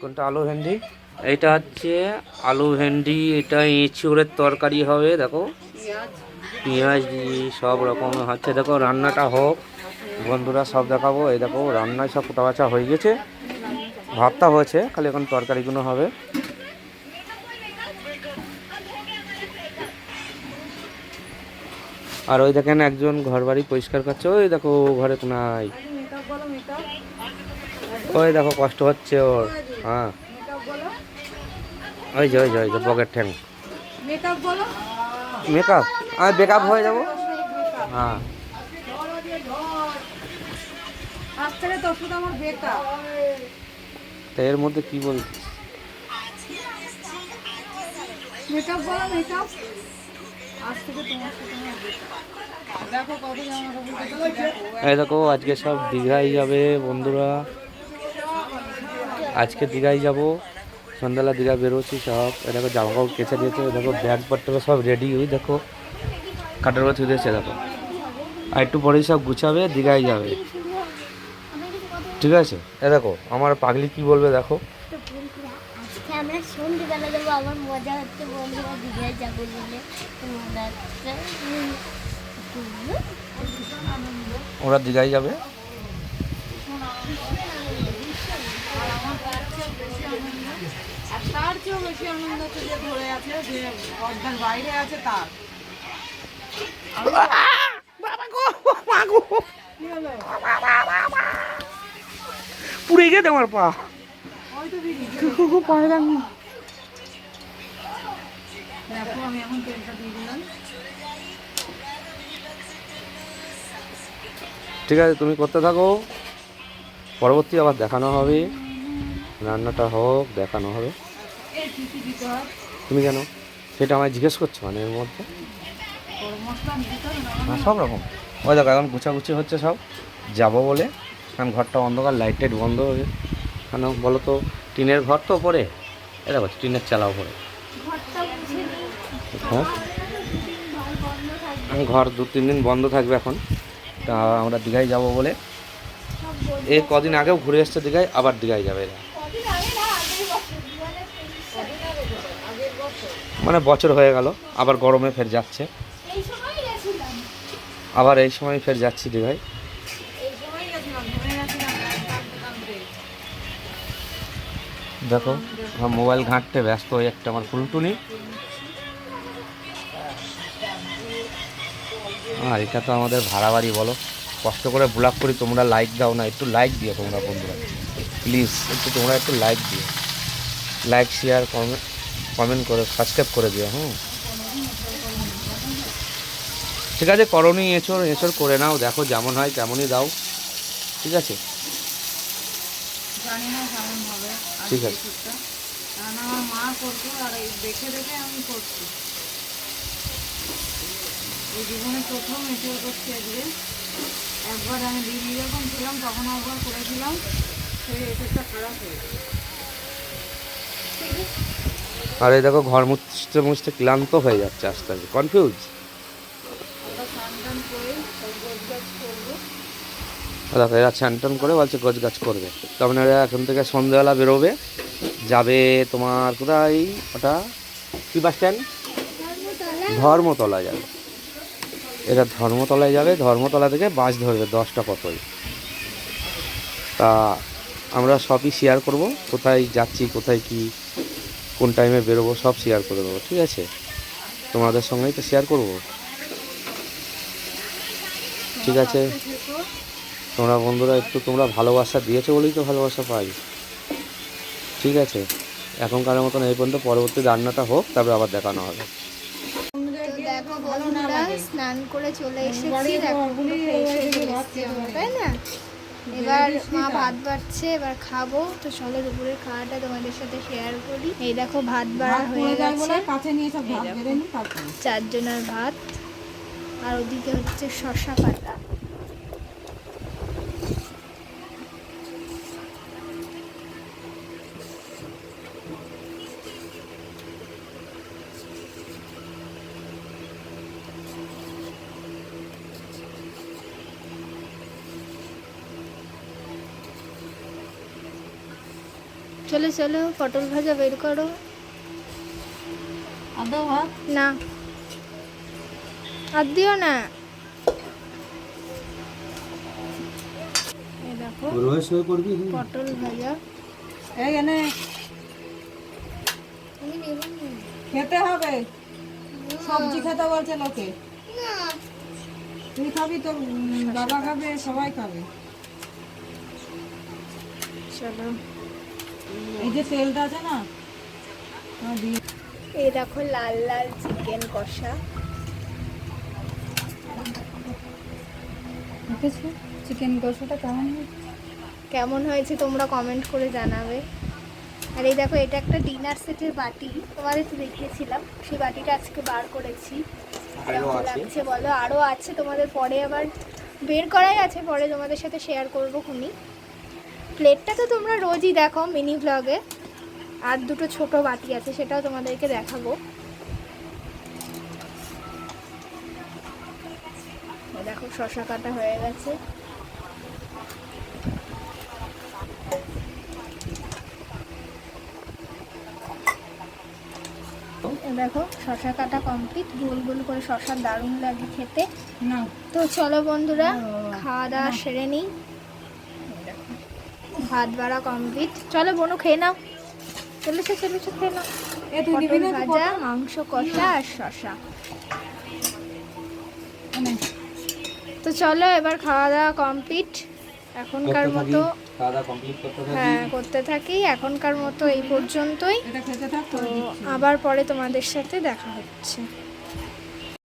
কোনটা আলু ভেন্ডি? এটা হচ্ছে আলু ভেন্ডি, এটা এঁচোড়ের তরকারি হবে। দেখো পেঁয়াজ সব রকম হচ্ছে। দেখো রান্নাটা হোক বন্ধুরা, সব দেখাবো। এই দেখো রান্নায় সব কোটা বাছা হয়ে গেছে, ভাতটা হয়েছে, খালি এখন তরকারিগুলো হবে। আর ওই দেখেন একজন ঘর বাড়ি পরিষ্কার করছে, ওই দেখো ঘরে কোনায়, ওই দেখো কষ্ট হচ্ছে ওর। হ্যাঁ ওই যে বকের ঠ্যাং। মেকআপ আমি বেকআপ হয়ে যাবো। হ্যাঁ তো এর মধ্যে কি বলছিস? এই দেখো আজকে সব দীঘায় যাবে বন্ধুরা, আজকে দীঘায় যাব। সন্ধ্যাবেলা দীঘা বেরোচ্ছি সব। এই দেখো জামা কাপড় কেচে দিয়েছে, দেখো ব্যাগপত্র সব রেডি। ওই দেখো কাটার উপর দিয়েছে দেখো। আর একটু পরেই সব গুছাবে, দীঘায় যাবে। ঠিক আছে, এ দেখো আমার পাগলি কি বলবে দেখো। আমরা সন্ধ্যেবেলা যাবো, আমার মজা হচ্ছে বন্ধুরা দীঘায় যাবো বলে মজা হচ্ছে। ওরা দীঘায় যাবে। তার চেয়েও বেশি আনন্দ হচ্ছে যে ধরে আছে, যে পর্দার বাইরে আছে তার। পুড়ে গেছে আমার পা। দেখো আমি এখন তেলটা দিয়ে দিলাম। ঠিক আছে তুমি করতে থাকো, পরবর্তী আবার দেখানো হবে। রান্নাটা হোক, দেখানো হবে। তুমি কেন সেটা আমায় জিজ্ঞেস করছো? মানে এর মধ্যে হ্যাঁ সব রকম। ওই দেখো এখন গুছাগুছি হচ্ছে সব, যাবো বলে। কারণ ঘরটা অন্ধকার, লাইট টাইট বন্ধ হয়ে, কেন বলো তো, টিনের ঘর তো ওপরে। এ দেখো টিনের চালা ওপরে। হ্যাঁ ঘর 2-3 দিন বন্ধ থাকবে এখন। তা আমরা দীঘায় যাব বলে, এই কদিন আগেও ঘুরে এসছে দীঘায়, আবার দীঘায় যাবে এরা। মানে বছর হয়ে গেল, আবার গরমে ফের যাচ্ছে, আবার এই সময় ফের যাচ্ছি দীঘায়। দেখো আমার মোবাইল ঘাঁটতে ব্যস্ত, ওই একটা আমার ফুলটুনি। আর এটা তো আমাদের ভাড়া বাড়ি, বলো কষ্ট করে ব্লগ করি, তোমরা লাইক দাও না। একটু লাইক দিও তোমরা বন্ধুরা, প্লিজ একটু তোমরা একটু লাইক দিও। লাইক শেয়ার কমেন্ট করে সাবস্ক্রাইব করে দিও। ঠিক আছে, করনি এঁচড় করে নাও, দেখো যেমন হয় তেমনই দাও। ঠিক আছে জানি না কেমন হবে। ঠিক আছে। কারণ আমার মা করতো, আর এই দেখে দেখে আমি করছি। এই জীবনে প্রথম এঁচড় করছি আজকে। একবার আমি দিল্লি যখন ছিলাম তখন একবার করেছিলাম, সেই এঁচড়টা খারাপ হয়ে গেছে। আর এই দেখো ঘর মুছতে মুছতে ক্লান্ত হয়ে যাচ্ছে আস্তে আস্তে, কনফিউজ। আমরা স্নান টান করে গোছগাছ করবো। দেখো এরা স্নান টান করে বলছে গোছ গাছ করবে, তখন এরা এখন থেকে সন্ধ্যাবেলা বেরোবে, যাবে তোমার কোথায়, ওটা কি বাস স্ট্যান্ড, ধর্মতলা যাবে। এরা ধর্মতলায় যাবে, ধর্মতলা থেকে বাস ধরবে 10টা কতই। তা আমরা সবই শেয়ার করব, কোথায় যাচ্ছি, কোথায় কি, কোন টাইমে বেরোবো, সব শেয়ার করে দেবো। ঠিক আছে, তোমাদের সঙ্গেই তো শেয়ার করব। ঠিক আছে তোমরা বন্ধুরা একটু তোমরা ভালোবাসা দিয়েছো বলেই তো ভালোবাসা পাই। ঠিক আছে, এখনকার মতন এই পর্যন্ত, পরবর্তী রান্নাটা হোক তারপরে আবার দেখানো হবে। দেখো বন্ধুরা স্নান করে চলে এসেছি, দেখো পুরো ফ্রেশ হয়ে চলে এসেছি আমরা, তাই না? এবার মা ভাত বাড়ছে, এবার খাবো। তো চলো দুপুরের খাওয়াটা তোমাদের সাথে শেয়ার করি। এই দেখো ভাত বাড়া হয়ে গেছে, 4 জনের ভাত। আর ওদিকে হচ্ছে শসা কাটা। চলো চলো পটল ভাজা বের করো। আদা ভাত না আর দিও না। এই দেখো রোজ হয়ে করবি পটল ভাজা। এই এনে খেতে হবে, সবজি খেতে বলছে লোকে। তুই খাবি তো, বাবা খাবে, সবাই খাবে। চলো এই যে তেলটা আছে না, এই দেখো লাল লাল চিকেন কষা। দেখেছো চিকেন কষাটা কেমন? কেমন হয়েছে তোমরা কমেন্ট করে জানাবে। আর এই দেখো এটা একটা ডিনার সেটের বাটি, তোমাদের তো দেখিয়েছিলাম, সেই বাটিটা আজকে বার করেছি। কেমন লাগছে বলো? আরও আছে, তোমাদের পরে আবার বের করাই আছে, পরে তোমাদের সাথে শেয়ার করবো খুনি। প্লেটটা তো তোমরা রোজই দেখো মিনি ব্লগে, আর দুটো ছোট বাটি আছে সেটাও তোমাদেরকে দেখাবো। দেখো শসা কাটা হয়ে গেছে। দেখো শসা কাটা কমপ্লিট, গোল গোল করে শসা দারুণ লাগে খেতে। না তো চলো বন্ধুরা খাওয়া দাওয়া সেরে নিই। ভাত বাড়া কমপ্লিট, চলো বোনু খেয়ে নাও। চলেছে খেয়ে নাও। এ তুই নিবি পটল না ভাজা, মাংস কষা আর শসা। তো চলো এবার খাওয়া দাওয়া কমপ্লিট এখনকার মতো। খাওয়া দাওয়া কমপ্লিট করতে থাকি। হ্যাঁ করতে থাকি, এখনকার মতো এই পর্যন্তই। এটা খেতে থাক। তো আবার পরে তোমাদের সাথে দেখা হচ্ছে।